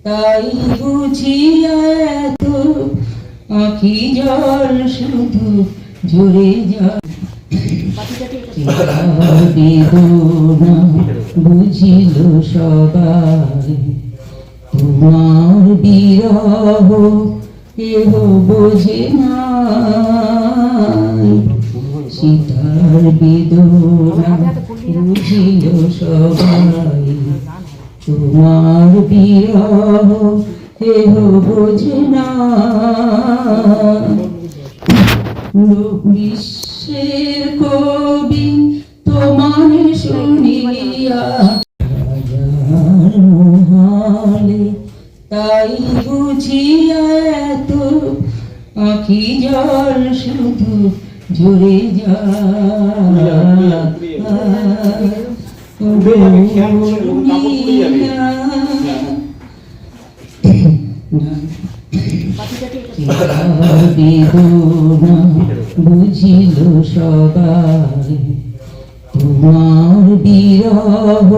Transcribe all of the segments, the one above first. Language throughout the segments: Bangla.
তাই বুঝিয়া এত আঁখি জল শুধু ঝরে যায়। বেদনা বুঝিল সবাই, তোমার বিরহ কেহ বোঝে না। সীতার বেদনা বুঝিল সবাই, তোমার বিরহ কেহ বোঝে না। বিশ্বের কবি তোমার শুনিয়া মহালে, তাই বুঝিয়া এত আঁখি জল শুধু ঝরে যায়। বেদনা বুঝিল সবাই, তোমার বিরহ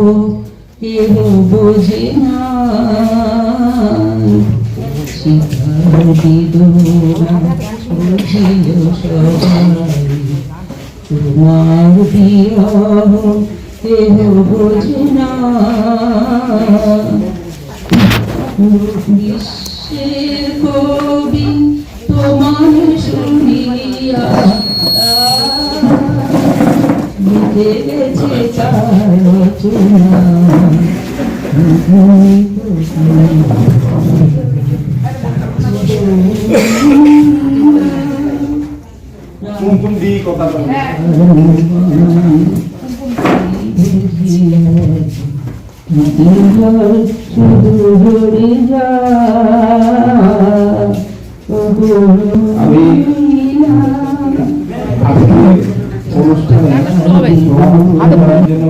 কেহ বোঝে না। সীতার বেদনা বুঝিল সবাই, তোমার বিরহ কেহ বোঝে না। বিশ্বের কবি তোমার শুনিয়া লিখে গেছে তার রচনা।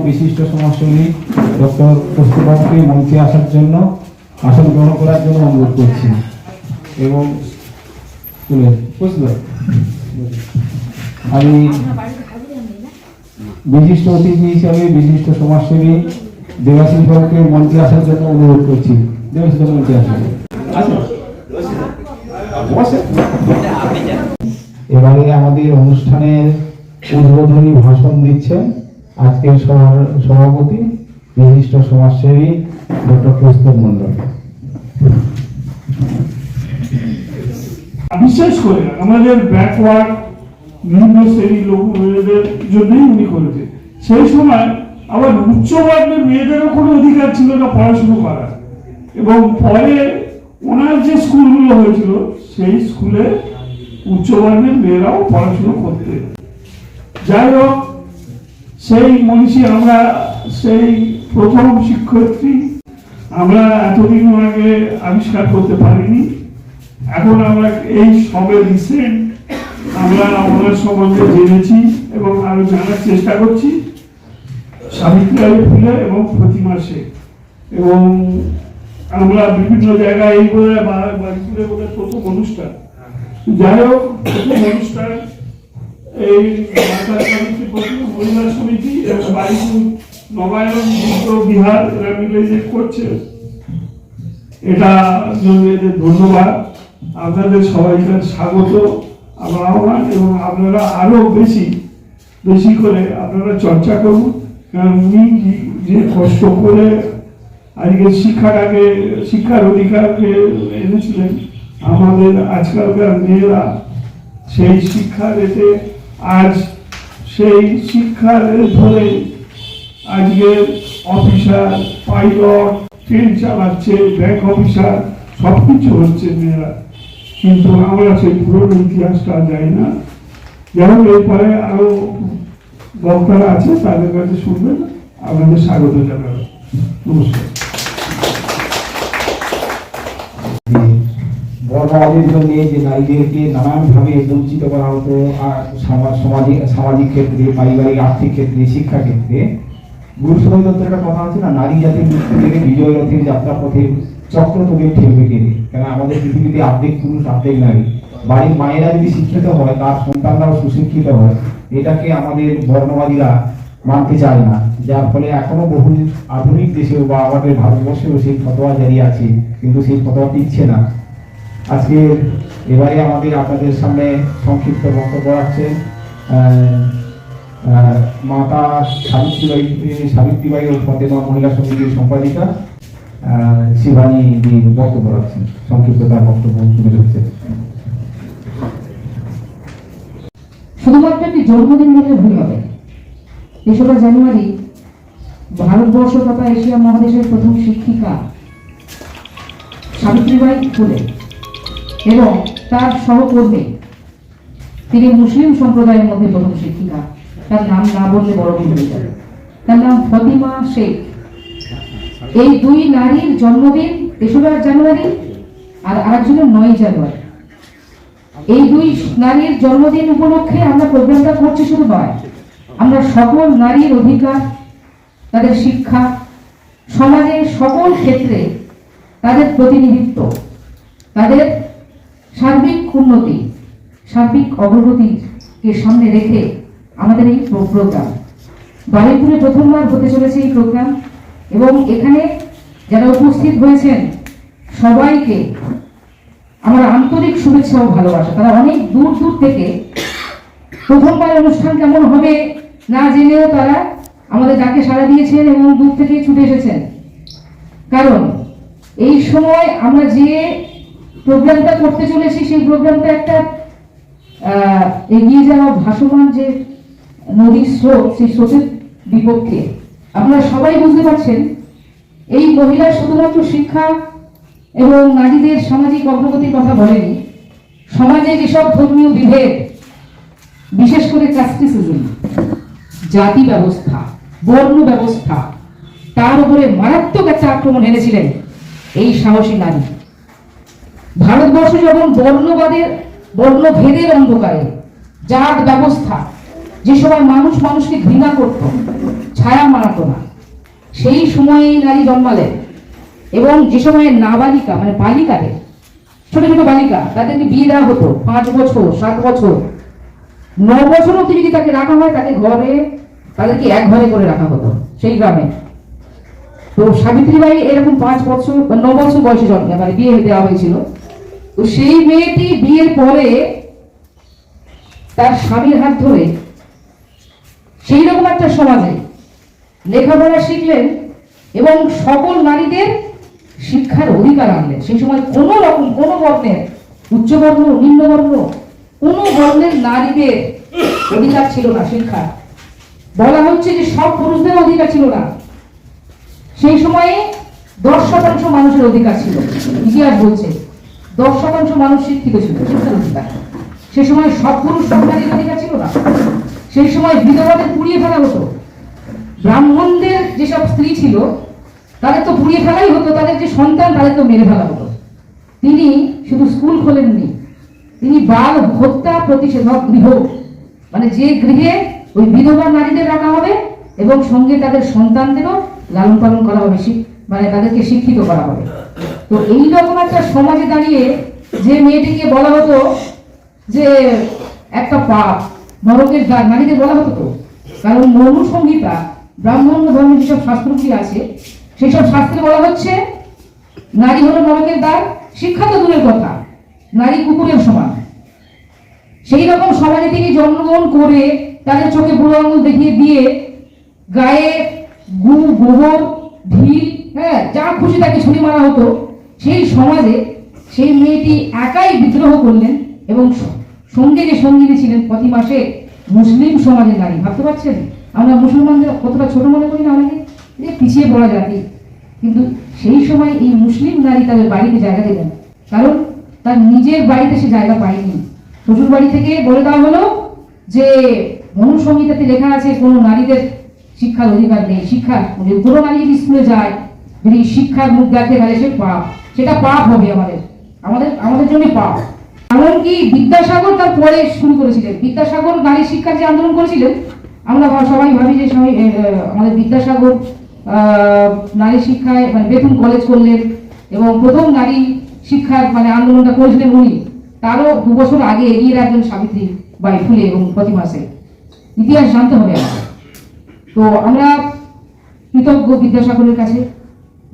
বিশিষ্ট সমাজসেবী ডক্টর কৌস্তবকে মঞ্চে আসার জন্য, আসন গ্রহণ করার জন্য অনুরোধ করছি। এবং আমি বিশিষ্ট অতিথি হিসাবে বিশিষ্ট সমাজসেবী দেবাশিস বাবুকে মঞ্চে আসার জন্য অনুরোধ করছি। দেবাশিস বাবু মঞ্চে আসেন। এবারে আমাদের অনুষ্ঠানের উদ্বোধনী ভাষণ দিচ্ছেন আজকের সভাপতি বিশিষ্ট সমাজসেবী ডক্টর কৌস্তব মন্ডল। বিশেষ করে আমাদের ব্যাকওয়ার্ড বিভিন্ন শ্রেণীর লোকদের জন্যই উনি করেছে। সেই সময় আবার উচ্চ বর্ণের মেয়েদেরও কোনো অধিকার ছিল না পড়াশুনো করার, এবং পরে ওনার যে স্কুলগুলো হয়েছিল সেই স্কুলে উচ্চ বর্ণের মেয়েরাও পড়াশুনো করতে। যাই হোক, সেই মনীষী আমরা সেই প্রথম শিক্ষয়িত্রী আমরা এতদিন আগে আবিষ্কার করতে পারিনি। এখন আমরা এই সবে রিসেন্ট আমরা ওনার সম্বন্ধে জেনেছি এবং আরো জানার চেষ্টা করছি। সাবিত্রী ফুলে এবং প্রতিমা শেখ, এবং আমরা বিভিন্ন জায়গায় এই বোধহয় বাড়িপুরে বোধহয় প্রথম অনুষ্ঠান। যাই হোক, প্রথম অনুষ্ঠান এই মহিলা সমিতি এবং বাড়িপুর নবায়ন বিহার এরা মিলে যে করছে, এটা জন্য এদের ধন্যবাদ। আপনাদের সবাইকার স্বাগত আহ্বান, এবং আপনারা আরো বেশি বেশি করে আপনারা চর্চা করুন। কারণ উনি যে কষ্ট করে আজকে শিক্ষার অধিকারকে এনেছিলেন, আমাদের আজকালকার মেয়েরা সেই শিক্ষা রেতে আজ সেই শিক্ষার ধরে আজকে অফিসার, পাইলট, ট্রেন চালাচ্ছে, ব্যাংক অফিসার, সবকিছু হচ্ছে মেয়েরা। কিন্তু আমরা সেই পুরনো ইতিহাসটা যাই না। যেমন এরপরে আরো বক্তারা আছে, তাদের কাছে শুনবেন। আপনাদের স্বাগত জানাবেন। নমস্কার। বর্ণবাদের জন্য যে নারীদেরকে নানানভাবে বঞ্চিত করা হতো, সামাজিক ক্ষেত্রে, পারিবারিক আর্থিক ক্ষেত্রে, শিক্ষা ক্ষেত্রে। গুরুসভাই দত্তের একটা কথা আছে না, নারী জাতির মৃত্যু থেকে বিজয় রথের যাত্রা পথে চক্র তোদের ঠেলবে কেড়ে। কেন আমাদের পৃথিবীতে অর্ধেক পুরুষ অর্ধেক নারী। বাড়ির মায়েরা যদি শিক্ষিত হয়, তার সন্তানরাও সুশিক্ষিত হয়। এটাকে আমাদের বর্ণবাদীরা মানতে চায় না, যার ফলে এখনো বহু আধুনিক দেশেও বা আমাদের ভারতবর্ষেও সেই ফতোয়া জারি আছে, কিন্তু সেই ফতোয়া টিকছে না। আজকে এবারে আপনাদের সামনে সংক্ষিপ্ত বক্তব্য রাখছেন মাতা সাবিত্রীবাই ও ফতেমা মহিলা সমিতির সম্পাদিকা শিবানী বক্তব্য রাখছেন। সংক্ষিপ্ত তার বক্তব্য তুলে ধরছেন। শুধুমাত্র একটি জন্মদিন বলে ভুল হবে। ৩রা জানুয়ারি ভারতবর্ষ তথা এশিয়া মহাদেশের প্রথম শিক্ষিকা সাবিত্রীবাই ফুলে এবং তার সহকর্মী, তিনি মুসলিম সম্প্রদায়ের মধ্যে প্রথম শিক্ষিকা, তার নাম না বললে বড় ভুল হয়ে যাবে, তার নাম ফতিমা শেখ। এই দুই নারীর জন্মদিন ৩রা জানুয়ারি আর আরেকজনের ৯ জানুয়ারি। এই দুই নারীর জন্মদিন উপলক্ষে আমরা প্রোগ্রামটা করছি শুধু নয়, আমরা সকল নারীর অধিকার, তাদের শিক্ষা, সমাজের সকল ক্ষেত্রে তাদের প্রতিনিধিত্ব, তাদের সার্বিক উন্নতি, সার্বিক অগ্রগতিকে সামনে রেখে আমাদের এই প্রোগ্রাম। বারুইপুরে প্রথমবার হতে চলেছে এই প্রোগ্রাম এবং এখানে যারা উপস্থিত হয়েছেন সবাইকে আমার আন্তরিক শুভেচ্ছা ও ভালোবাসা। তারা অনেক দূর দূর থেকে প্রথমবার অনুষ্ঠান কেমন হবে না জেনেও তারা আমাদের ডাকে সাড়া দিয়েছেন এবং দূর থেকে ছুটে এসেছেন। কারণ এই সময় আমরা যে প্রোগ্রামটা করতে চলেছি সেই প্রোগ্রামটা একটা এগিয়ে যাওয়া ভাসমান যে নদীর স্রোত, সেই স্রোতের বিপক্ষে। আপনারা সবাই বুঝতে পারছেন এই মহিলা শুধুমাত্র শিক্ষা এবং নারীদের সামাজিক অগ্রগতির কথা বলেনি, সমাজে যেসব ধর্মীয় বিভেদ, বিশেষ করে কাস্টিসিজম, জাতি ব্যবস্থা, বর্ণ ব্যবস্থা, তার উপরে মারাত্মক একটা আক্রমণ এনেছিলেন এই সাহসী নারী। ভারতবর্ষ যখন বর্ণভেদের অন্ধকারে, জাত ব্যবস্থা, যে সময় মানুষ মানুষকে ঘৃণা করত, ছায়া মারাতো না, সেই সময়ে এই নারী জন্মালেন। এবং যে সময় নাবালিকা মানে বালিকাদের, ছোট ছোট বালিকা, তাদেরকে বিয়ে দেওয়া হতো 5 বছর, 7 বছর, 9 বছর অবধি যদি তাকে রাখা হয়, তাদেরকে এক ঘরে করে রাখা হতো সেই গ্রামে। তো সাবিত্রীবাই এরকম 5 বছর 9 বছর বয়সে মানে বিয়ে দেওয়া হয়েছিল। তো সেই মেয়েটি বিয়ের পরে তার স্বামীর হাত ধরে সেই রকম একটা সমাজে লেখাপড়া শিখলেন এবং সকল নারীদের শিক্ষার অধিকার আনলেন। সেই সময় কোনো রকম কোনো বর্ণের, উচ্চবর্ণ, নিম্নবর্ণ, কোনো বর্ণের নারীদের অধিকার ছিল না শিক্ষা। বলা হচ্ছে যে সব পুরুষদের অধিকার ছিল না, সেই সময়ে 10% মানুষের অধিকার ছিল। ইতিহাস বলছে 10% মানুষ শিক্ষিত ছিল, শিক্ষার অধিকার। সেই সময় সব পুরুষ সব নারীর অধিকার ছিল না। সেই সময় বিধবাদের পুড়িয়ে ফেলা হতো। ব্রাহ্মণদের যেসব স্ত্রী ছিল তাদের তো পুড়িয়ে ফেলাই হতো, তাদের যে সন্তান তাদের তো মেরে ফেলা হতো। তিনি শুধু স্কুল খোলেননি, তিনি বাল হত্যা প্রতিষেধক গৃহ, মানে যে গৃহে ওই বিধবা নারীদের রাখা হবে এবং সঙ্গে তাদের সন্তানদেরও লালন পালন করা হবে, মানে তাদেরকে শিক্ষিত করা হবে। তো এইরকম একটা সমাজে দাঁড়িয়ে যে মেয়েটিকে বলা হতো যে একটা পাপ, নরকের দ্বার, নারীদের বলা হতো। তো কারণ মনু সংহিতা, ব্রাহ্মণ ধর্মের যেসব শাস্ত্রগুলি আছে সেই সব শাস্ত্রে বলা হচ্ছে নারী হলো নরকের দ্বার। শিক্ষা তো দূরের কথা, নারী কুকুরের সমান। সেই রকম সমাজে তিনি জন্মগ্রহণ করে তাদের চোখে বুড়ো আঙুল দেখিয়ে দিয়ে গায়ে গু, গোবর, ঢিল, যা খুশি তাকে ছুরি মারা হতো। সেই সমাজে সেই মেয়েটি একাই বিদ্রোহ করলেন এবং সঙ্গে যে সঙ্গিনী ছিলেন ফতিমা শেখ, মুসলিম সমাজের নারী। ভাবতে পারছেন আমরা মুসলমানদের কতটা ছোট মনে করি না, অনেকে যে পিছিয়ে পড়া জাতি, কিন্তু সেই সময় এই মুসলিম নারী তাদের বাড়িতে জায়গা দিলেন। কারণ তার নিজের বাড়িতে সে জায়গা পায়নি। শ্বশুর বাড়ি থেকে বলে দেওয়া হলো যে মনুসংহিতাতে লেখা আছে কোনো নারীদের শিক্ষার অধিকার নেই। শিক্ষা কোনো নারী যদি স্কুলে যায়, যদি শিক্ষার মুখ দেখে, তাহলে সে পাপ, সেটা পাপ হবে আমাদের জন্য পাপ। এমনকি বিদ্যাসাগর তার পরে শুরু করেছিলেন। বিদ্যাসাগর নারী শিক্ষার যে আন্দোলন করেছিলেন, আমরা সবাই ভাবি যে আমাদের বিদ্যাসাগর নারী শিক্ষায় মানে বেতন কলেজ করলেন এবং প্রথম নারী শিক্ষার মানে আন্দোলনটা করেছিলেন উনি। তারও 2 বছর আগে এগিয়ে রাখলেন সাবিত্রীবাই ফুলে এবং ফতিমা শেখ। ইতিহাস জানতে হবে আমাদের। তো তো আমরা কৃতজ্ঞ বিদ্যাসাগরের কাছে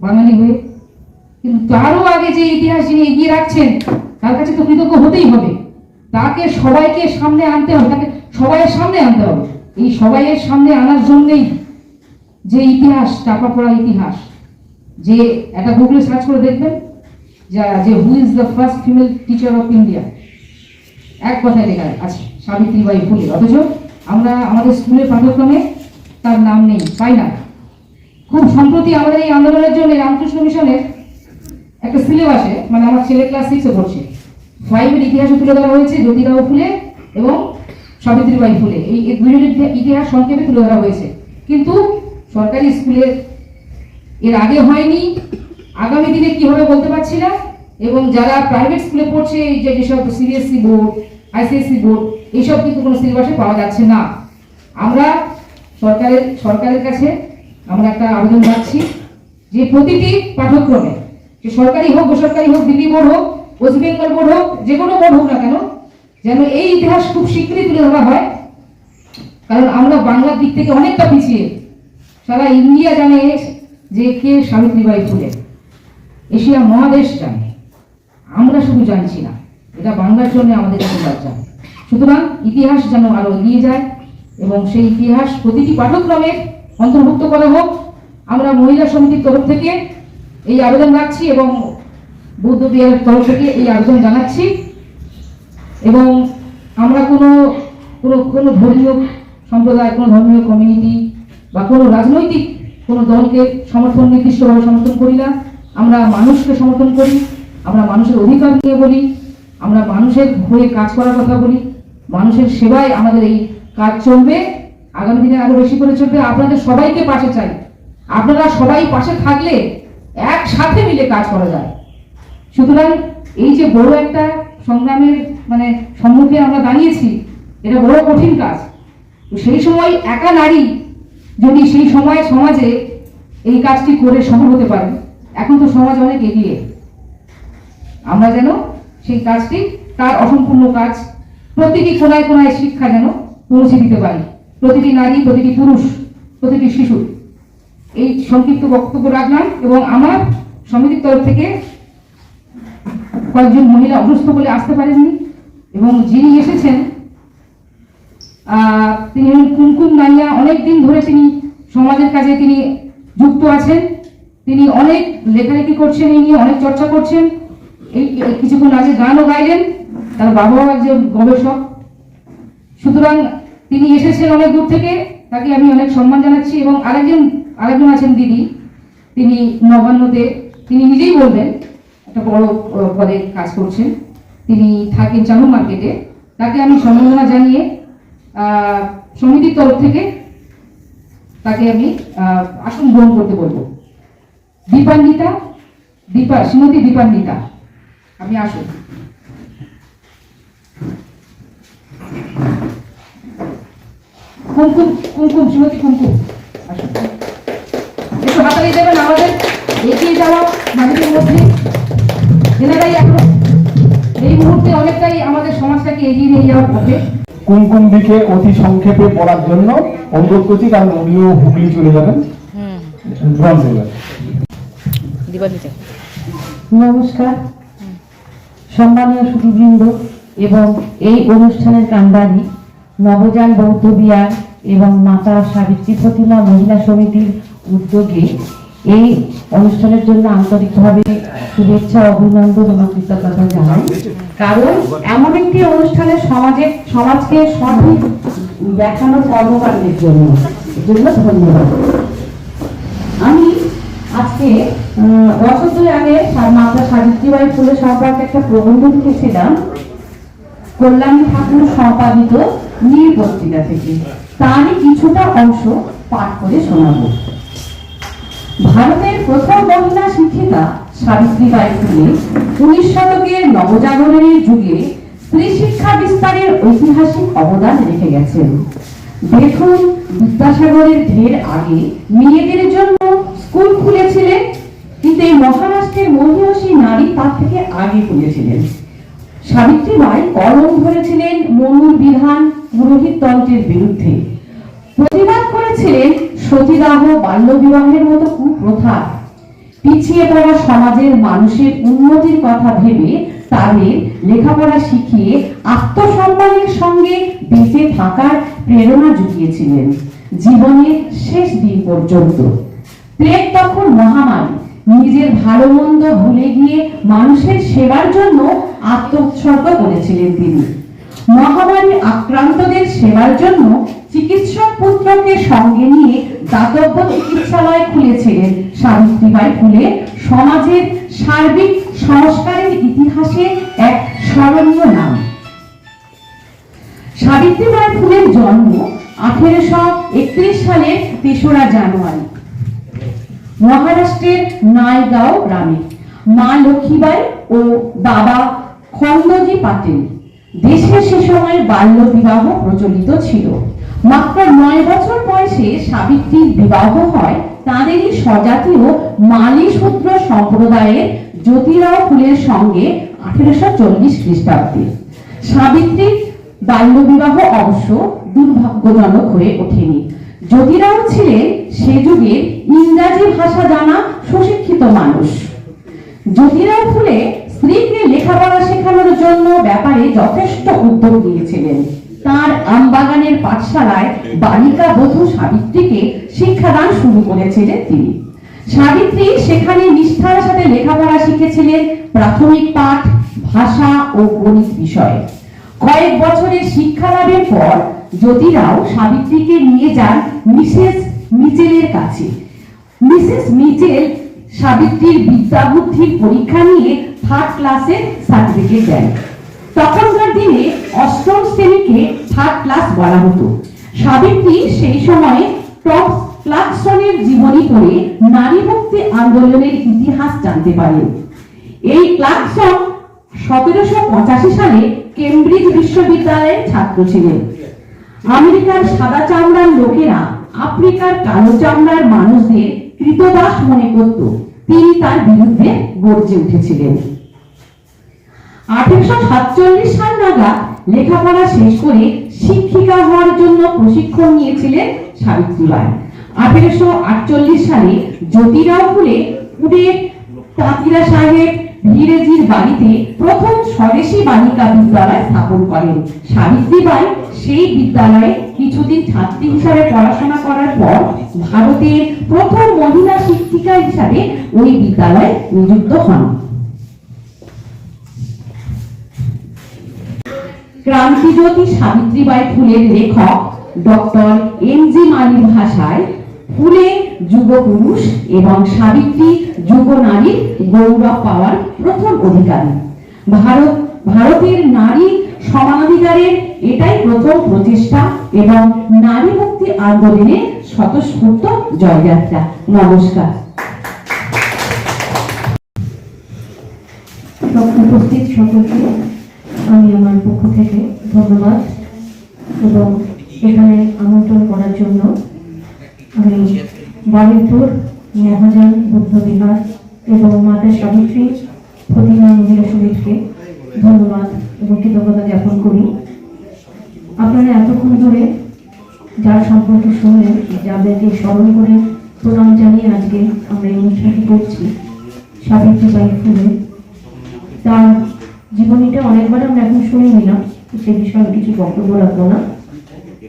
বাঙালি হয়ে, কিন্তু তারও আগে যে ইতিহাস যিনি এগিয়ে রাখছেন তার কাছে তো কৃতজ্ঞ হতেই হবে। তাকে সবাইকে সামনে আনতে হবে, তাকে সবাইয়ের সামনে আনতে হবে। এই সবাইয়ের সামনে আনার জন্যই যে ইতিহাস, চাপা পড়া ইতিহাস, যে একটা গুগলে সার্চ করে দেখবেন যে who is the first female teacher of India, এক কথায় লেখা আছে সাবিত্রীবাই ফুলে, অথচ আমরা আমাদের স্কুলের পাঠ্যক্রমে তার নাম নেই, পাই না। খুব সম্প্রতি আমাদের এই আন্দোলনের জন্য রামকৃষ্ণ মিশনের একটা সিলেবাসে, মানে আমার ছেলে ক্লাস 6-এ পড়ছে, 5-এর ইতিহাসে তুলে ধরা হয়েছে জ্যোতিরাও ফুলে এবং সাবিত্রীবাই ফুলে, এই দুজনের ইতিহাস সংক্ষেপে তুলে ধরা হয়েছে। কিন্তু সরকারি স্কুলে এর আগে হয়নি, আগামী দিনে কি হবে বলতে পারছি না। এবং যারা প্রাইভেট স্কুলে পড়ছে, এই যেসব সিবিএসসি বোর্ড, আইসিএসসি বোর্ড, এইসব কিন্তু কোনো সিলেবাসে পাওয়া যাচ্ছে না। আমরা সরকারের কাছে আমরা একটা আবেদন রাখছি যে প্রতিটি পাঠ্যক্রমে, যে সরকারি হোক বেসরকারি হোক, দিল্লি বোর্ড হোক, ওয়েস্ট বেঙ্গল বোর্ড হোক, যে কোনো বোর্ড হোক না কেন, যেন এই ইতিহাস খুব শীঘ্রই তুলে ধরা হয়। কারণ আমরা বাংলার দিক থেকে অনেকটা পিছিয়ে, সারা ইন্ডিয়া জানে যে কে সাবিত্রীবাই ফুলে, এশিয়া মহাদেশ জানে, আমরা শুধু জানছি না। এটা বাংলার জন্য আমাদের কাছে লজ্জা। সুতরাং ইতিহাস যেন আরো এগিয়ে যায় এবং সেই ইতিহাস প্রতিটি পাঠ্যক্রমে অন্তর্ভুক্ত করা হোক। আমরা মহিলা সমিতির তরফ থেকে এই আবেদন রাখছি এবং বৌদ্ধ বিহারের তরফ থেকে এই আবেদন জানাচ্ছি। এবং আমরা কোনো ধর্মীয় সম্প্রদায়, কোনো ধর্মীয় কমিউনিটি বা কোনো রাজনৈতিক কোনো দলকে নির্দিষ্টভাবে সমর্থন করি না। আমরা মানুষকে সমর্থন করি, আমরা মানুষের অধিকার নিয়ে বলি, আমরা মানুষের হয়ে কাজ করার কথা বলি, মানুষের সেবায় আমাদের এই কাজ চলবে, আগামী দিনে আরো বেশি করে চলবে। আপনাদের সবাইকে পাশে চাই, আপনারা সবাই পাশে থাকলে একসাথে মিলে কাজ করা যায়। সুতরাং এই যে বড় একটা সংগ্রামের সম্মুখে আমরা দাঁড়িয়েছি, এটা বড় কঠিন কাজ। তো সেই সময় একা নারী যদি সেই সময় সমাজে এই কাজটি করে সফল হতে পারে, এখন তো সমাজ অনেক এগিয়ে, আমরা যেন সেই কাজটি, তার অসম্পূর্ণ কাজ প্রতিটি কোনায় কোনায় শিক্ষা যেন পৌঁছে দিতে পারি, প্রতিটি নারী, প্রতিটি পুরুষ, প্রতিটি শিশু। এই সংক্ষিপ্ত বক্তব্য রাখলাম। এবং আমার সমিতির তরফ থেকে কয়েকজন মহিলা অসুস্থ বলে আসতে পারেননি, এবং যিনি এসেছেন তিনি কুমকুম নাইয়া, অনেকদিন ধরে তিনি সমাজের কাজে তিনি যুক্ত আছেন, তিনি অনেক লেখালেখি করছেন, এই নিয়ে অনেক চর্চা করছেন। এই কিছুক্ষণ আগে গানও গাইলেন, তার বাবাও একজন গবেষক। সুতরাং তিনি এসেছেন অনেক দূর থেকে, তাকে আমি অনেক সম্মান জানাচ্ছি। এবং আরেকজন আছেন দিদি, তিনি নবান্নতে, তিনি নিজেই বলবেন একটা বড় পদে কাজ করছেন, তিনি থাকেন চালু মার্কেটে, তাকে আমি সম্মাননা জানিয়ে সমিতির তরফ থেকে তাকে আমি আসন গ্রহণ করতে বলবো। শ্রীমতী দীপান্বিতা, আপনি আসুন। কুমকুম, শ্রীমতী কুমকুম আসুন। একটু হাতালি দেবেন আমাদের এগিয়ে যাওয়া মানুষের মধ্যে, এনারাই এখন এই মুহূর্তে অনেকটাই আমাদের সমাজটাকে এগিয়ে নিয়ে যাওয়ার পথে। কুমকুম দিকে অতি সংক্ষেপে পড়ার জন্য অনুরোধ করছি, কারণ উনিও হুগলি চলে যাবেন। নমস্কার সম্মানীয় সুধীবৃন্দ এবং এই অনুষ্ঠানের কান্ডারি নবযান বৌদ্ধ বিহার এবং মাতা সাবিত্রী প্রতিমা মহিলা সমিতির উদ্যোগে এই অনুষ্ঠানের জন্য আন্তরিকভাবে শুভেচ্ছা, অভিনন্দন এবং কৃতজ্ঞতা জানাই। কারণ এমন একটি অনুষ্ঠানে সমাজকে সঠিক দেখানো কর্মকাণ্ডের জন্য ধন্যবাদ। আমি আজকে বছর দুই আগে মাতা সাবিত্রীবাই ফুলে সম্পর্কে একটা প্রবন্ধ লিখেছিলাম কল্যাণী ঠাকুর সম্পাদিত নীল পত্রিকা থেকে, তারই কিছুটা অংশ পাঠ করে শোনাবো। ভারতের প্রথম মহিলা শিক্ষিকা সাবিত্রীবাই ফুলে 19 শতকের নবজাগরণের যুগে স্ত্রী শিক্ষা বিস্তারের ঐতিহাসিক অবদান রেখে গেছেন। দেখুন, বিদ্যাসাগরের ঢের আগে মেয়েদের জন্য স্কুল খুলেছিলেন, কিন্তু এই মহারাষ্ট্রের মহিয়সী নারী তার থেকে আগে খুলেছিলেন। সাবিত্রীবাই কলম ধরেছিলেন মনুর বিধান পুরোহিত তন্ত্রের বিরুদ্ধে, প্রতিবাদ করেছিলেন সতীদাহ, বাল্যবিবাহের মতো কুপ্রথা, পিছিয়ে পড়া সমাজের মানুষের উন্নতির কথা ভেবে তাদের লেখাপড়া শিখিয়ে আত্মসম্মানের সঙ্গে বেঁচে থাকার প্রেরণা জুগিয়েছিলেন জীবনের শেষ দিন পর্যন্ত। প্লেগ তখন মহামারী, নিজের ভালো মন্দ ভুলে গিয়ে মানুষের সেবার জন্য আত্মোৎসর্গ করেছিলেন তিনি। মহামারী আক্রান্তদের সেবার জন্য চিকিৎসক পুত্রকে সঙ্গে নিয়ে দাতব্য চিকিৎসালয় খুলেছিলেন সাবিত্রীবাই ফুলে, সমাজের সার্বিক সংস্কারের ইতিহাসে এক স্মরণীয় নাম। সাবিত্রীবাই ফুলের জন্ম 1831 সালের 3রা জানুয়ারি মহারাষ্ট্রের নায়গাঁও গ্রামে। মা লক্ষ্মীবাই ও বাবা খন্দজি পাটেল। দেশে সে সময় বাল্য বিবাহ প্রচলিত ছিল। মাত্র 9 বছর বয়সে সাবিত্রীর বিবাহ হয় তাঁদেরই স্বজাতীয় মালি শূদ্র সম্প্রদায়ের জ্যোতিরাও ফুলের সঙ্গে 1840 খ্রিস্টাব্দে। সাবিত্রীর বাল্য বিবাহ অবশ্য দুর্ভাগ্যজনক হয়ে ওঠেনি। জ্যোতিরাও ছিলেন সে যুগের ইংরাজি ভাষা জানা সুশিক্ষিত মানুষ। জ্যোতিরাও ফুলে স্ত্রীকে লেখাপড়া শেখানোর জন্য ব্যাপারে যথেষ্ট উদ্যোগ নিয়েছিলেন। তার আমবাগানের পাঠশালায় বালিকা বধূ সাবিত্রীকে শিক্ষাদান শুরু করেছিলেন তিনি। সাবিত্রী সেখানে নিষ্ঠার সাথে লেখাপড়া শিখেছিলেন প্রাথমিক পাঠ, ভাষা ও গণিত বিষয়ে। কয়েক বছরের শিক্ষা লাভের পর জ্যোতিরাও সাবিত্রীকে নিয়ে যান মিসেস মিচেলের কাছে। মিসেস মিচেল সাবিত্রীর বিদ্যা বুদ্ধির পরীক্ষা নিয়ে 3rd ক্লাসের সার্টিফিকেট দেন। তখনকার দিনে 8ম শ্রেণীকে 3rd ক্লাস বলা হতো। সাবিত্রী সেই সময়ে টম ক্লার্কসনের জীবনী পড়ে নারী মুক্তি আন্দোলনের ইতিহাস জানতে পারেন। এই ক্লার্কসন 1785 সালে কেমব্রিজ বিশ্ববিদ্যালয়ের ছাত্র ছিলেন। আমেরিকার সাদা চামড়ার লোকেরা আফ্রিকার কালো চামড়ার মানুষদের কৃতদাস মনে করত। তিনি তার বিরুদ্ধে গর্জে উঠেছিলেন। 1847 সাল নাগাদ লেখাপড়া শেষ করে শিক্ষিকা হওয়ার জন্য প্রশিক্ষণ নিয়েছিলেন সাবিত্রীবাই। 1848 সালে জ্যোতিরাও ফুলে পুনে তাঁতিরা সাহেব ভিরেজির বাড়িতে প্রথম স্বদেশী বালিকা বিদ্যালয় স্থাপন করেন। সাবিত্রীবাই সেই বিদ্যালয়ে কিছুদিন ছাত্রী হিসাবে পড়াশোনা করার পর ভারতের প্রথম মহিলা শিক্ষিকা হিসাবে ওই বিদ্যালয়ে নিযুক্ত হন। ক্রান্তিজ্যোতি সাবিত্রীবাই ফুলের লেখক ডক্টর এম.জি. মালির ভাষায় ফুলে যুগ পুরুষ এবং সাবিত্রী যুগ নারীর গৌরব পাওয়ার প্রথম অধিকারী। ভারতের নারী সমানাধিকারের এটাই প্রথম প্রচেষ্টা এবং নারী মুক্তি আন্দোলনের স্বতঃস্ফূর্ত জয়যাত্রা। নমস্কার। উপস্থিত সকলকে আমি আমার পক্ষ থেকে ধন্যবাদ এবং এখানে আমন্ত্রণ করার জন্য আমি বারুইপুর মহাজন বুদ্ধ বিহার এবং মাতা সাবিত্রী প্রতিমা মহিলা সমিতিকে ধন্যবাদ এবং কৃতজ্ঞতা জ্ঞাপন করি। আপনারা এতক্ষণ ধরে যার সম্পর্কে শুনলেন, যাদেরকে স্মরণ করে প্রণাম জানিয়ে আজকে আমরা এই অনুষ্ঠানটি করছি, সাবিত্রীবাই ফুলে, তার জীবনীটা অনেকবার আমরা এখন শুনে নিলাম, সে বিষয়ে কিছু বক্তব্য রাখবো না।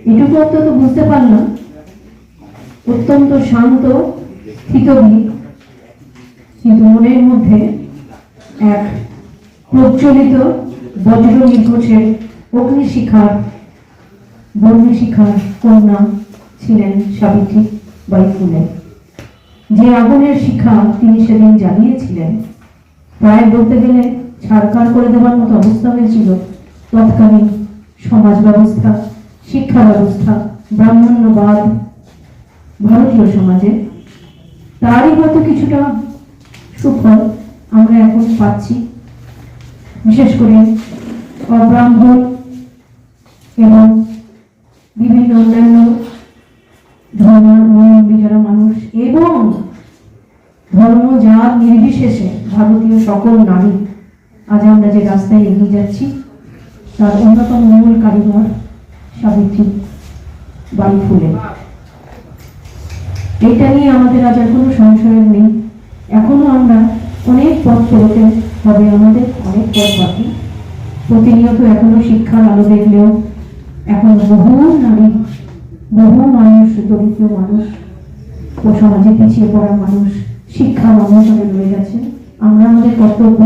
এটুকু অন্তত বুঝতে পারলাম অত্যন্ত শান্ত স্থিতবী, কিন্তু মনের মধ্যে এক প্রজ্বলিত বজ্র নির্ঘোষের অগ্নিশিখার বর্ণিশিখার কন্যা ছিলেন সাবিত্রীবাই ফুলে। যে আগুনের শিখা তিনি সেদিন জ্বালিয়েছিলেন, প্রায় বলতে গেলে ছাড়খাড় করে দেওয়ার মতো অবস্থা হয়েছিল তৎকালীন সমাজ ব্যবস্থা, শিক্ষা ব্যবস্থা, ব্রাহ্মণ্যবাদ ভারতীয় সমাজে। তারই হয়তো কিছুটা সুফল আমরা এখন পাচ্ছি। বিশেষ করে অব্রাহ্মণ এবং বিভিন্ন অন্যান্য ধর্মাবলম্বী যারা মানুষ এবং ধর্ম জাত নির্বিশেষে ভারতীয় সকল নারী আজ আমরা যে রাস্তায় এগিয়ে যাচ্ছি, তার অন্যতম মূল কারিগর সাবিত্রীবাই ফুলে। এটা নিয়ে আমাদের আজ আর কোনো সংশয় নেই। এখনো আমরা অনেক পথ পেরোতে হবে, আমাদের অনেক পথ বাকি। প্রতিনিয়ত এখনো শিক্ষার আলো দেখলেও এখন বহু নারী, বহু মানুষ, দরিদ্র মানুষ ও সমাজে পিছিয়ে পড়া মানুষ শিক্ষার অন্বেষণে রয়ে গেছে। আমরা আমাদের কর্তব্য,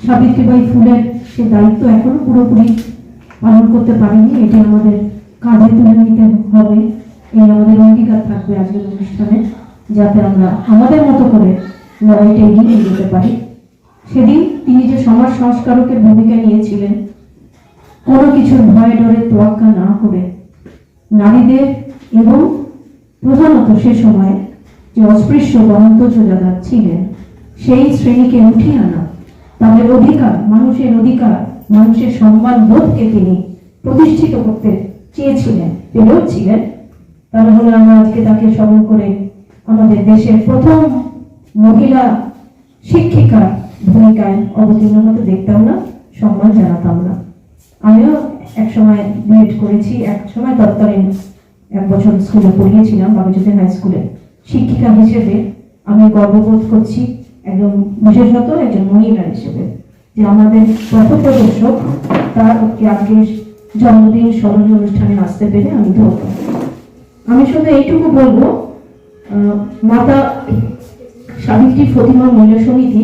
সাবিত্রীবাঈ ফুলের সে দায়িত্ব এখনো পুরোপুরি পালন করতে পারিনি। এটি আমাদের কাঁধে তুলে নিতে হবে। এই আমাদের অঙ্গীকার থাকবে আজকের অনুষ্ঠানে, যাতে আমরা আমাদের মতো করে লড়াইটা এগিয়ে নিয়ে যেতে পারি। সেদিন তিনি যে সমাজ সংস্কারকের ভূমিকা নিয়েছিলেন, কোনো কিছুর ভয়ে ডরে তোয়াক্কা না করে নারীদের এবং প্রধানত সে সময় যে অস্পৃশ্য বরন্তজ যারা ছিলেন সেই শ্রেণীকে উঠিয়ে আনা, তাদের অধিকার, মানুষের অধিকার, মানুষের সম্মান বোধকে তিনি প্রতিষ্ঠিত করতে চেয়েছিলেন, পেরেও ছিলেন। তাহলে হলো আমরা আজকে তাকে স্মরণ করে আমাদের দেশের প্রথম মহিলা শিক্ষিকা ভূমিকায় অবতীর্ণ হতে দেখতাম না, সম্মান জানাতাম না। আমিও এক সময় বিএড করেছি, এক সময় তৎকালীন 1 বছর স্কুলে পড়িয়েছিলাম, বাবুচুতে হাই স্কুলে। শিক্ষিকা হিসেবে আমি গর্ববোধ করছি, একজন বিশেষত একজন মহিলা হিসেবে, যে আমাদের পথপ্রদর্শক তার আজকে জন্মদিন স্মরণীয় অনুষ্ঠানে আসতে পেরে আমি ধন্য। আমি শুধু এইটুকু বলবো, মাতা সাবিত্রী ফতিমা মহিলা সমিতি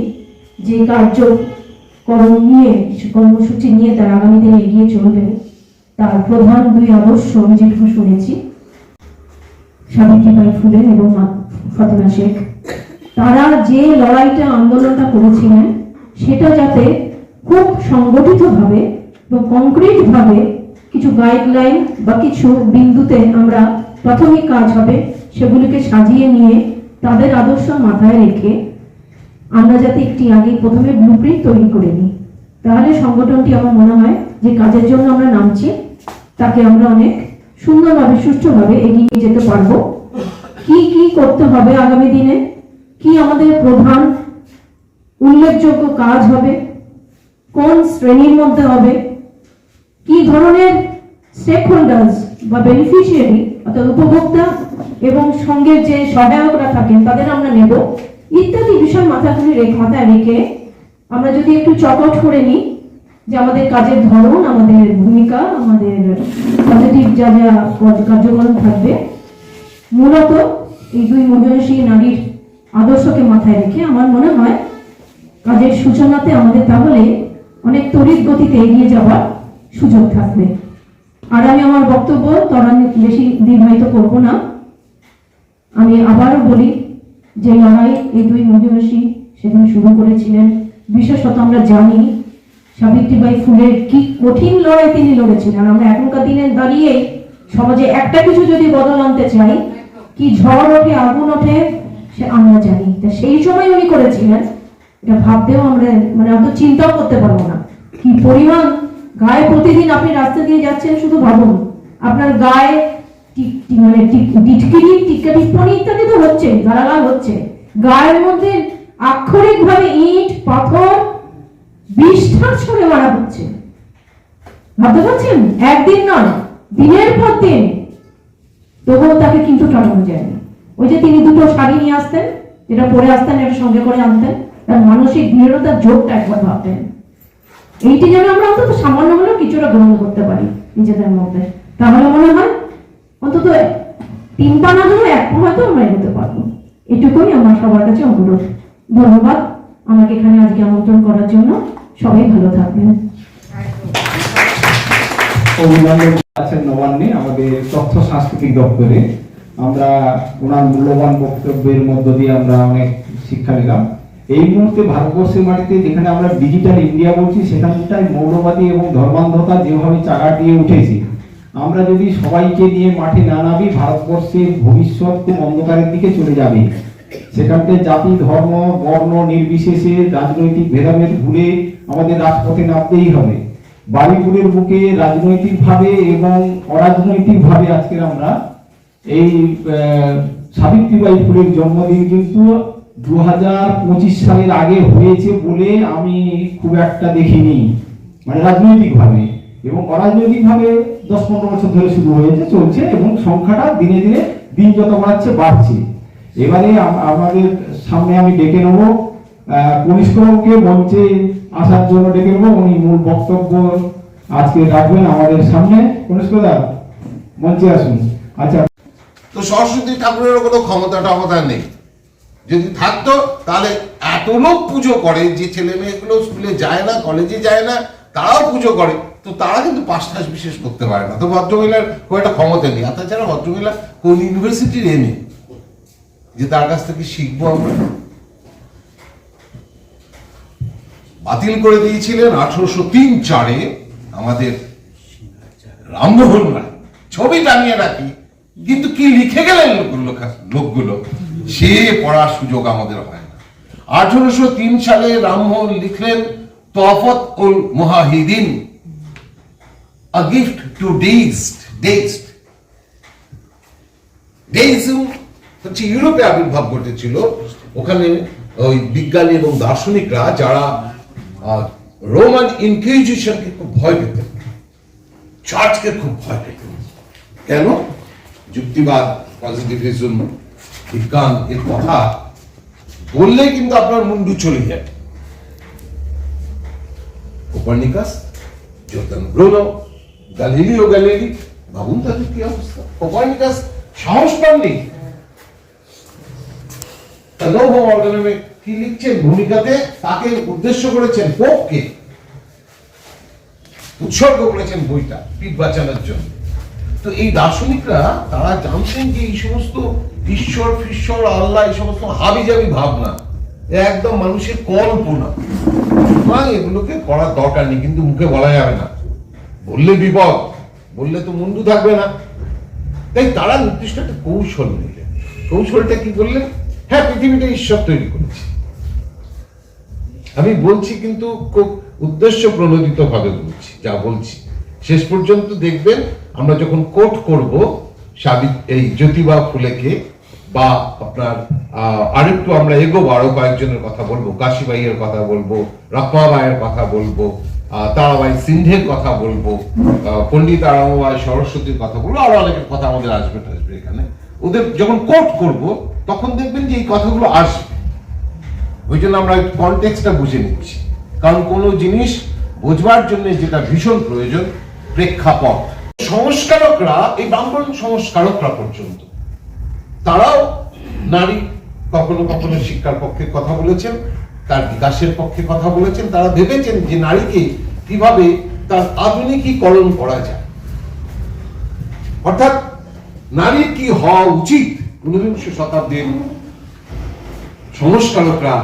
যে কার্যক্রম নিয়ে, কর্মসূচি নিয়ে তার আগামী দিনে এগিয়ে চলবে, তার প্রধান 2 আদর্শ আমি যেটুকু শুনেছি, সাবিত্রীবাঈ ফুলে এবং ফাতেমা শেখ, তারা যে লড়াইটা আন্দোলনটা করেছিলেন সেটা যাতে খুব সংগঠিতভাবে এবং কংক্রিট ভাবে কিছু গাইডলাইন বা কিছু বিন্দুতে আমরা প্রাথমিক কাজ হবে সেগুলিকে সাজিয়ে নিয়ে তাদের আদর্শ মাথায় রেখে আমরা যাতে একটি আগে প্রথমে ব্লুপ্রিন্ট তৈরি করে নিই, তাহলে সংগঠনটি আমার মনে হয় যে কাজের জন্য আমরা নামছি তাকে আমরা অনেক সুন্দরভাবে, সুষ্ঠুভাবে এগিয়ে নিয়ে যেতে পারবো। কি কি করতে হবে আগামী দিনে, কি আমাদের প্রধান উল্লেখযোগ্য কাজ হবে, কোন শ্রেণীর মধ্যে হবে, কি ধরনের স্টেক হোল্ডার্স বা বেনিফিশিয়ারি অর্থাৎ উপভোক্তা এবং সঙ্গে যে সহায়করা থাকেন তাদের আমরা নেব, ইত্যাদি বিষয় মাথায় রেখে আমরা যদি একটু চকট করে নিই যে আমাদের কাজের ধরন, আমাদের ভূমিকা, আমাদের পজিটিভ যা যা কার্যক্রম থাকবে, মূলত এই 2 মহিয়সী নারীর আদর্শকে মাথায় রেখে আমার মনে হয় কাজের সূচনাতে আমাদের তাহলে অনেক তড়িৎ গতিতে এগিয়ে যাওয়ার সুযোগ থাকবে। আর আমি আমার বক্তব্য বেশি দীর্ঘায়িত করব না। আমি আবারও বলি যে লড়াই এই 2 মহিয়সী সেদিন শুরু করেছিলেন। বিশেষত আমরা জানি সাবিত্রীবাঈ ফুলের কি কঠিন লড়াই তিনি লড়েছিলেন। আমরা এখনকার দিনে দাঁড়িয়ে সমাজে একটা কিছু যদি বদল আনতে চাই, কি ঝড় ওঠে, আগুন ওঠে, সে আমরা জানি। সেই সময় উনি করেছিলেন, এটা ভাবতেও আমরা অত চিন্তাও করতে পারবো না কি পরিমাণ গায়ে প্রতিদিন আপনি রাস্তা দিয়ে যাচ্ছেন, শুধু ভাবুন আপনার গায়ে টিটকিরি, টিপ্পনি ইত্যাদি তো হচ্ছে, গালাগাল হচ্ছে, গায়ের মধ্যে আক্ষরিক ভাবে ইট পাথর বিষ্ঠা ছড়ে মারা হচ্ছে। ভাবতে পারছেন? একদিন নয়, দিনের পর দিন, তবুও তাকে কিন্তু টানানো যায়নি। ওই যে তিনি 2টো শাড়ি নিয়ে আসতেন, যেটা পরে আসতেন, এটা সঙ্গে করে আনতেন, তার মানসিক দৃঢ়তার জোরটা একবার ভাবতেন। এইটি যেন আমরা অন্তত সামান্য হলেও কিছুটা গ্রহণ করতে পারি নিজেদের মধ্যে, তাহলে মনে হয় অন্তত 3 পা না হলে 1 পা হয়তো আমরা এগোতে পারবো। এটুকুই আমার সবার কাছে অনুরোধ। ধন্যবাদ আমাকে এখানে আজকে আমন্ত্রণ করার জন্য। সবাই ভালো থাকবেন। অভিনন্দন আছেন নবান্নে, আমাদের তথ্য সাংস্কৃতিক দপ্তরে। আমরা ওনার মূল্যবান বক্তব্যের মধ্য দিয়ে আমরা অনেক শিক্ষা নিলাম। এই মুহূর্তে ভারতবর্ষের মাটিতে যেখানে আমরা ডিজিটাল ইন্ডিয়া বলছি, সেখানটায় মৌলবাদী এবং ধর্মান্ধতা যেভাবে চাকা দিয়ে উঠেছে, আমরা যদি সবাইকে নিয়ে মাঠে না নামি, ভারতবর্ষের ভবিষ্যৎ খুব অন্ধকারের দিকে চলে যাবে। সেখানটায় জাতি, ধর্ম, বর্ণ নির্বিশেষে রাজনৈতিক ভেদাভেদ ভুলে আমাদের রাজপথে নামতেই হবে। বাড়িপুরের বুকে রাজনৈতিকভাবে এবং অরাজনৈতিকভাবে আজকের আমরা এই সাবিত্রীবাঈ ফুলের জন্মদিন কিন্তু 2025 সালের আগে হয়েছে বলে আমি খুব একটা দেখিনি, রাজনৈতিকভাবে এবং অরাজনৈতিকভাবে 10-15 বছর ধরে শুরু হয়েছে, চলছে এবং সংখ্যাটা দিনে দিনে দিন যত বাড়ছে বাড়ছে। এবারে আমাদের সামনে আমি ডেকে নেব কনিষ্ঠকে মঞ্চে আসার জন্য ডেকে নেব। উনি মূল বক্তব্য আজকে রাখবেন আমাদের সামনে। কনিষ্ঠদা মঞ্চে আসুন। আচ্ছা, তো সরস্বতী ঠাকুরেরও কোনো ক্ষমতা নেই। যদি থাকতো তাহলে এত লোক পুজো করে, যে ছেলে মেয়েগুলো স্কুলে যায় না, কলেজে যায় না, তারাও পুজো করে, তো তারা কিন্তু পাশ টাশ বিশেষ করতে পারে না। তো ভদ্রমহিলার খুব একটা ক্ষমতা নেই। আর তাছাড়া ভদ্রমহিলা কোন ইউনিভার্সিটির এমএ যে তার কাছ থেকে শিখবো আমরা? বাতিল করে দিয়েছিলেন 1803-4 আমাদের রামমোহন রায়। ছবি টানিয়ে রাখি, কিন্তু কি লিখে গেলেন লোকগুলো সে পড়ার সুযোগ আমাদের হয় না। 1803 সালে রামমোহন লিখলেন তোয়াফত উল মুহাহিদিন, আ গিফট টু ডেইস্ট। ডেইজম হচ্ছে ইউরোপে আবির্ভাব ঘটেছিল। ওখানে ওই বিজ্ঞানী এবং দার্শনিকরা যারা রোমান ইনকুইজিশনকে খুব ভয় পেতেন, চার্চকে খুব ভয় পেতেন। কেন? যুক্তিবাদ, পজিটিভিজম, বিজ্ঞান এর কথা বললে কিন্তু আপনার মুন্ডু চলে যায়। কোপার্নিকাস, জর্দানো ব্রুনো, গ্যালিলিও গ্যালিলি, ভাবুন তাদের কি অবস্থা। কোপার্নিকাস সাহস পাননি, কি লিখছেন ভূমিকাতে, তাকে উদ্দেশ্য করেছেন, পোপকে উৎসর্গ করেছেন বইটা পিঠ বাঁচানোর জন্য। তো এই দার্শনিকরা তারা জানতেন যে এই সমস্ত ঈশ্বর ফিশ্বর আল্লাহ এই সমস্ত হাবিজাবি ভাবনা একদম মানুষের কল্পনা, সুতরাং এগুলোকে করার দরকার নেই। কিন্তু মুখে বলা যাবে না, বললে বিপদ, বললে তো মুন্ডু থাকবে না। তাই তারা নির্দিষ্ট একটা কৌশল নিলেন। কৌশলটা কি করলেন? হ্যাঁ, পৃথিবীটা ঈশ্বর তৈরি করেছে। আমি বলছি কিন্তু খুব উদ্দেশ্য প্রণোদিত ভাবে বলছি, যা বলছি শেষ পর্যন্ত দেখবেন আমরা যখন কোট করব এই জ্যোতিবা ফুলেকে, বা আপনার আরেকটু আমরা এগোবো, আরো কয়েকজনের কথা বলবো, কাশীবাইয়ের কথা বলবো, রকমাবাইয়ের কথা বলবো, তারাবাই সিন্ধের কথা বলবো, পন্ডিত রামাবাই সরস্বতীর কথা বলবো, আরো অনেকের কথা আমাদের আসবে এখানে। ওদের যখন কোট করব তখন দেখবেন যে এই কথাগুলো আসবে। ওই জন্য আমরা কনটেক্সটটা বুঝে নিচ্ছি, কারণ কোনো জিনিস বোঝবার জন্য যেটা ভীষণ প্রয়োজন প্রেক্ষাপট। সংস্কারকরা, এই ব্রাহ্মণ সংস্কারকরা পর্যন্ত, তারাও নারী কখনো কখনো শিক্ষার পক্ষে কথা বলেছেন, তার বিকাশের পক্ষে কথা বলেছেন। তারা ভেবেছেন যে নারীকে কিভাবে তার আধুনিকীকরণ করা যায়, অর্থাৎ নারীর কি হওয়া উচিত। 19বিংশ শতাব্দীর সংস্কারকরা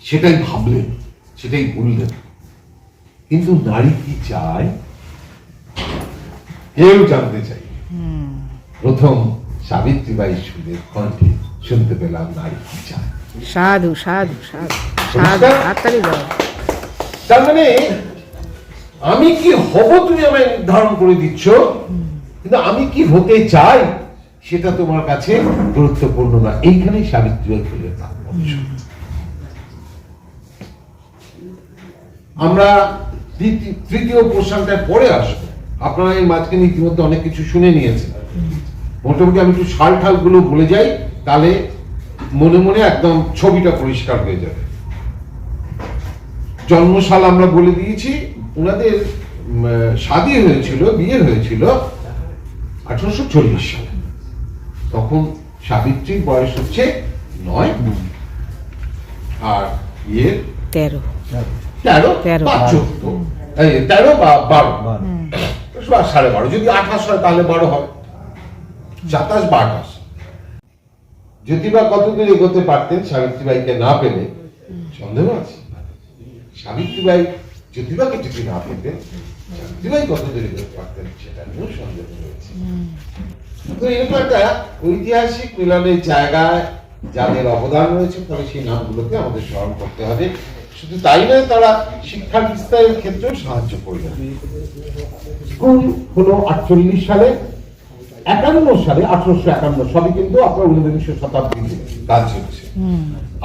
সেটাই ভাবলেন, সেটাই বললেন। কিন্তু নারী কি চায় কেউ জানতে চাই। প্রথম সাবিত্রীবাই সুরের কণ্ঠে শুনতে পেলাম নারী কি চায়। সাধু সাধু সাধু সাধু হাততালি দাও। তার মানে আমি কি হব তুমি আমায় নির্ধারণ করে দিচ্ছ, কিন্তু আমি কি হতে চাই সেটা তোমার কাছে গুরুত্বপূর্ণ না। এইখানেই সাবিত্রীবাই ফুলের তাৎপর্য। আমরা তৃতীয় পোর্শনটায় পরে আসবো। আপনারা এই মাঝখানে ইতিমধ্যে অনেক কিছু শুনে নিয়েছেন। মোটামুটি আমি একটু সাল ঠাল গুলো বলে যাই, তাহলে মনে মনে একদম ছবিটা পরিষ্কার হয়ে যাবে। জন্মসাল আমরা বলে দিয়েছি। ওনাদের শাদী হয়েছিল, বিয়ে হয়েছিল 1840 সালে। তখন সাবিত্রীর বয়স হচ্ছে 9, আর ইয়ের 13 বা 14, 13 বা 12, 12.5। যদি 28 হয় তাহলে 12 হবে, 27 বা 28। জ্যোতিবা কতদূর এগোতে পারতেন সাবিত্রীবাইকে না পেলে সন্দেহ আছে। সাবিত্রীবাই জ্যোতিবাকে যদি না পেতেন সাবিত্রীবাই কতদূর এগোতে পারতেন সেটা নিয়েও সন্দেহ রয়েছে। তো এরকম একটা ঐতিহাসিক মিলনের জায়গায় যাদের অবদান রয়েছে, তাহলে সেই নামগুলোকে আমাদের স্মরণ করতে হবে। শুধু তাই নয়, তারা শিক্ষা বিস্তারের ক্ষেত্রেও সাহায্য করলেন। স্কুল হলো 48 সালে, 51 সালে, 1851, সবই কিন্তু আপনার 19বিংশ শতাব্দীতে কাজ হচ্ছে।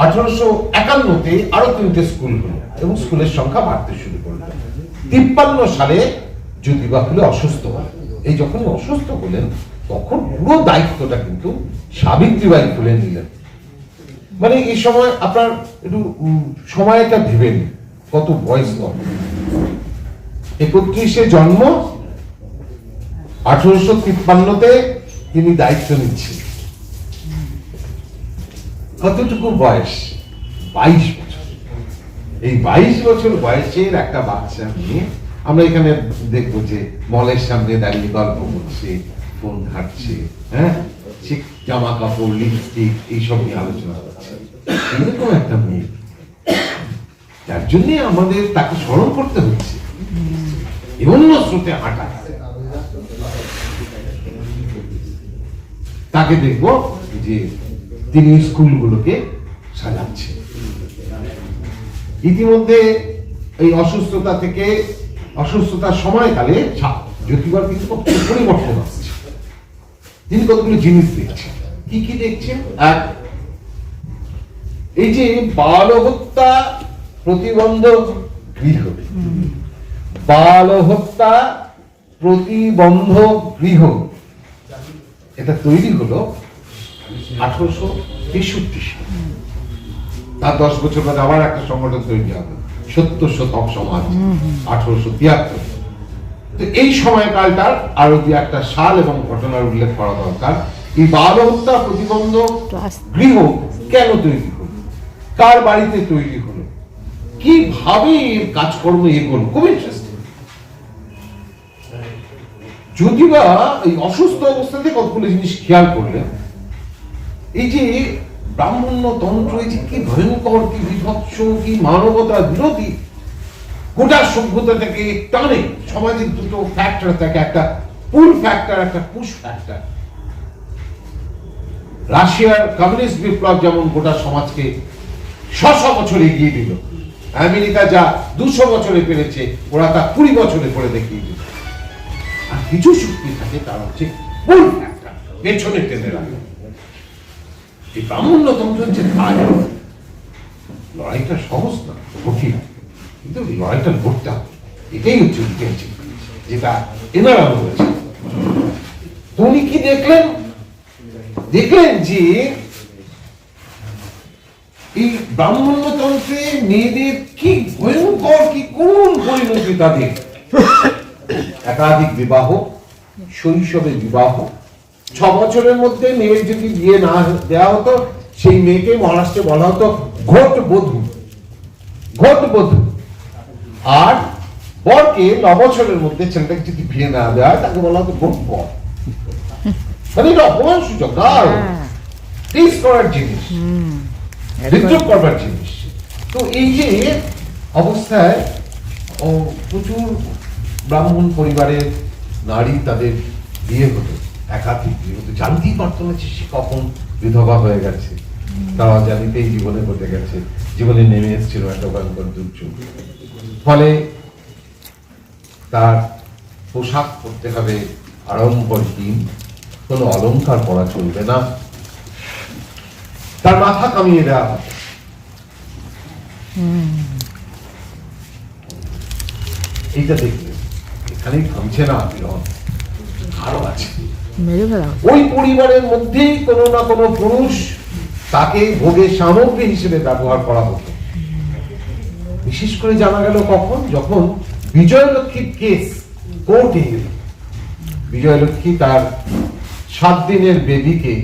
1851-তে আরো 3টে স্কুল হলো এবং স্কুলের সংখ্যা বাড়তে শুরু করলো। 53 সালে জ্যোতিবা ফুলে অসুস্থ হলেন। এই যখন অসুস্থ হলেন তখন পুরো দায়িত্বটা কিন্তু সাবিত্রীবাই ফুলে নিলেন। মানে এই সময় আপনার একটু সময়টা ভেবেন কত বয়স কত। 31-এ জন্ম, 1853-তে তিনি দায়িত্ব নিচ্ছেন। কতটুকু বয়স? 22 বছর। এই 22 বছর বয়সের একটা বাচ্চা নিয়ে আমরা এখানে দেখবো যে মলের সামনে দাঁড়িয়ে গল্প করছে, ফোন ঘাটছে, হ্যাঁ, জামা কাপড়, লিপস্টিক এইসব নিয়ে আলোচনা করছে। এরকম একটা মেয়ে, যার জন্য আমাদের তাকে স্মরণ করতে হচ্ছে, অন্য স্রোতে হাঁটা। তাকে দেখবো যে তিনি স্কুলগুলোকে সাজাচ্ছেন। ইতিমধ্যে এই অসুস্থতার সময়কালে জ্যোতিবার কিন্তু পরিবর্তন আসছে। তিনি কতগুলো জিনিস দেখছেন। কি কি দেখছেন? এক, এই যে বাল হত্যা প্রতিবন্ধক গৃহ, বাল হত্যা প্রতিবন্ধক গৃহ, এটা তৈরি হলো 1863 সালে। তার 10 বছর পরে আবার একটা সংগঠন তৈরি হবে, সত্য শতক সমাজ, 1873। তো এই সময়কালটার আরো দু একটা সাল এবং ঘটনার উল্লেখ করা দরকার। এই বাল হত্যা প্রতিবন্ধক গৃহ কেন তৈরি হলো, কার বাড়িতে তৈরি হলো, কিভাবে এর কাজকর্ম এগোলো, খুব ইন্টারেস্টিং। যদিবা এই অসুস্থ অবস্থাতে কতগুলো জিনিস খেয়াল করলেন। এই যে ব্রাহ্মণ্য তন্ত্র, এই যে কি ভয়ঙ্কর, কি বিভৎস, কি মানবতা বিরোধী, গোটা সভ্যতাটাকে টানে। সমাজের দুটো ফ্যাক্টর থাকে, একটা পুল ফ্যাক্টর, একটা পুশ ফ্যাক্টর। রাশিয়ার কমিউনিস্ট বিপ্লব যেমন গোটা সমাজকে 600 বছর এগিয়ে দিল, আমেরিকা যা 200 বছরে পেরেছে ওরা তা 20 বছরে করে দেখিয়ে দিল। আর কিছু শক্তি থাকে, তারা হচ্ছে পুল ফ্যাক্টর, পেছনে টেনে রাখে। এই ব্রাহ্মণ্যতন্ত্র হচ্ছে কাজ। লড়াইটা সহজ না, কঠিন, কিন্তু লড়াইটা লড়তে হবে। এটাই হচ্ছে যেটা এনারা বলেছে। উনি কি দেখলেন? দেখলেন যে এই ব্রাহ্মণ্যতন্ত্রে মেয়েদের কি ভয়ঙ্কর, কি করুণ পরিণতি তাদের। একাধিক বিবাহ, শৈশবে বিবাহ। 6 বছরের মধ্যে মেয়ের যদি বিয়ে না দেওয়া হতো, সেই মেয়েকে মহারাষ্ট্রে বলা হতো ঘট বধূ, ঘট বধূ। আর বরকে 9 বছরের মধ্যে ছেলেটাকে যদি বিয়ে না দেওয়া হয়, তাকে বলা হতো ঘট বর। মানে এটা অপমান সূচক, টেস্ট করার জিনিস, বিদ্রোহ করবার জিনিস। তো এই যে অবস্থায় প্রচুর ব্রাহ্মণ পরিবারের নারী, তাদের বিয়ে হতো, একাধিক বিয়ে হতো। জানতেই পারতো না সে কখন বিধবা হয়ে গেছে, তারা জানিতেই জীবনে ঘটে গেছে, জীবনে নেমে এসেছিল একটা ভয়ঙ্কর দুর্যোগ। ফলে তার পোশাক পরতে হবে আড়ম্বরহীন, কোনো অলংকার পরা চলবে না, তার মাথা কামিয়ে দেওয়া হবে। এইটা দেখলে এখানেই থামছে না, আরো আছে। ওই পরিবারের মধ্যেই কোনো না কোনো পুরুষ তাকে ভোগের সামগ্রী হিসেবে ব্যবহার করা হতো। বিশেষ করে জানা গেল কখন, যখন বিজয়লক্ষ্মীর কেস কোর্টে এল। বিজয়লক্ষ্মী তার 7 দিনের বেবিকে,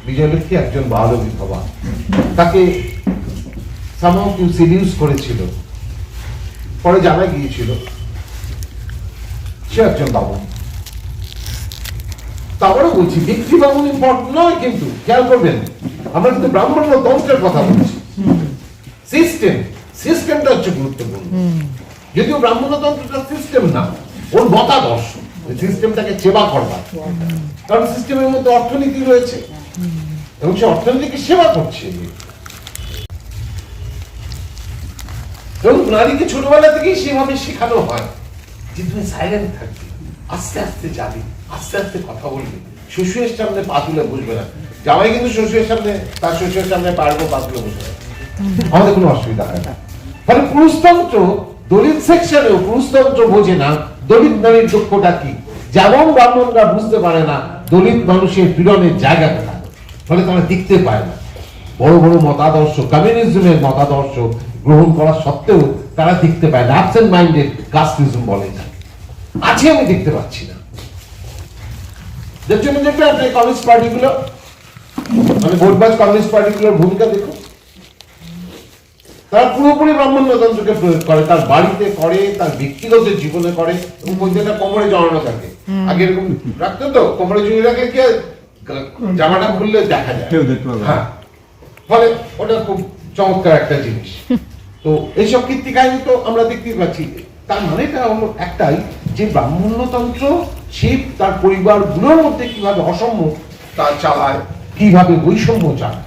বিজয়লক্ষ্মী একজন বাল বিধবা, তাকে somehow সিডিউস করেছিল। পরে জানা গিয়েছিল সে একজন বামুন। তারপরে বলছি ব্যক্তি বামুন ইম্পর্টেন্ট নয়, কিন্তু খেয়াল করবেন আমরা কিন্তু ব্রাহ্মণ্য তন্ত্রের কথা বলছি। সিস্টেমটা হচ্ছে গুরুত্বপূর্ণ। যদিও ব্রাহ্মণ্য তন্ত্রটা সিস্টেম না, ওর মতাদর্শ, সিস্টেমটাকে সেবা করবার। কারণ সিস্টেমের মধ্যে অর্থনীতি রয়েছে এবং সে অর্থনীতিকে সেবা করছে। এবং নারীকে ছোটবেলা থেকেই সেভাবে শেখানো হয় যে তুমি সাইলেন্ট থাকবে, আস্তে আস্তে যাবে, আস্তে আস্তে কথা বলবে, শ্বশুরের সামনে পা তুলে বসবে না। জামাই কিন্তু শ্বশুরের সামনে, তার শ্বশুরের সামনে পারবো পা তুলে বসবে না, আমাদের কোনো অসুবিধা হয় না। ফলে পুরুষতন্ত্র দলিত সেকশনেও পুরুষতন্ত্র বোঝে না দলিত নারীর দুঃখটা কি। যেমন ব্রাহ্মণরা বুঝতে পারে না দলিত মানুষের পীড়নের জায়গাটা থাকে, ফলে তারা দেখতে পায় না। বড় বড় মতাদর্শ, কমিউনিজমের মতাদর্শ গ্রহণ করা সত্ত্বেও তারা দেখতে পায় না। অ্যাবসেন্ট মাইন্ডেড কাস্টিজম বলে না, আছে আমি দেখতে পাচ্ছি না। যার জন্য দেখবে আপনি কমিউনিস্ট পার্টিগুলো, মানে ভোটবাজ কমিউনিস্ট পার্টিগুলোর ভূমিকা দেখুন, তারা পুরোপুরি ব্রাহ্মণ্যতন্ত্রকে প্রয়োগ করে, তার বাড়িতে করে, তার ব্যক্তিগত জীবনে করে, এবং প্রত্যেকটা কোমরে জড়ানো থাকে। আগে এরকম রাখতো তো, কোমরে জড়িয়ে রাখলে কি জামাটা খুললে দেখা যায়, হ্যাঁ, ফলে ওটা খুব চমৎকার একটা জিনিস। তো এইসব কীর্তি কাহিনী তো আমরা দেখতে পাচ্ছি। তার মানেটা হলো একটাই, যে ব্রাহ্মণ্যতন্ত্র সে তার পরিবারগুলোর মধ্যে কিভাবে অসম্য তা চালায়, কিভাবে বৈষম্য চালায়।